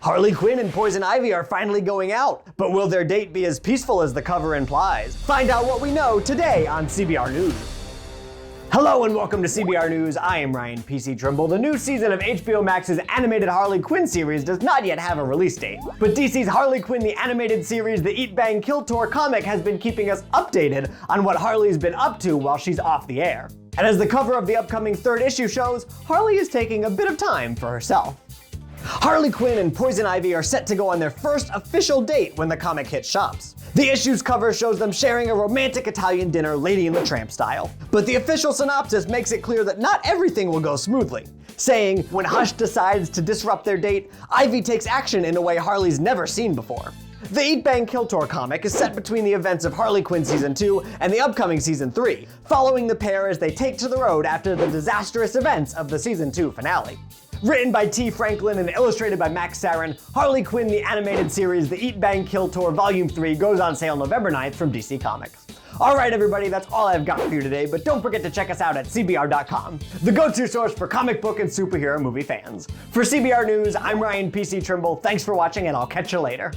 Harley Quinn and Poison Ivy are finally going out, but will their date be as peaceful as the cover implies? Find out what we know today on CBR News. Hello and welcome to CBR News. I am Ryan PC Trimble. The new season of HBO Max's animated Harley Quinn series does not yet have a release date, but DC's Harley Quinn the animated series The Eat Bang Kill Tour comic has been keeping us updated on what Harley's been up to while she's off the air. And as the cover of the upcoming third issue shows, Harley is taking a bit of time for herself. Harley Quinn and Poison Ivy are set to go on their first official date when the comic hits shops. The issue's cover shows them sharing a romantic Italian dinner, Lady and the Tramp style. But the official synopsis makes it clear that not everything will go smoothly, saying, when Hush decides to disrupt their date, Ivy takes action in a way Harley's never seen before. The Eat Bang Kill Tour comic is set between the events of Harley Quinn Season 2 and the upcoming Season 3, following the pair as they take to the road after the disastrous events of the Season 2 finale. Written by T. Franklin and illustrated by Max Sarin, Harley Quinn the animated series The Eat Bang Kill Tour Volume 3 goes on sale November 9th from DC Comics. Alright everybody, that's all I've got for you today, but don't forget to check us out at CBR.com, the go-to source for comic book and superhero movie fans. For CBR News, I'm Ryan PC Trimble, thanks for watching and I'll catch you later.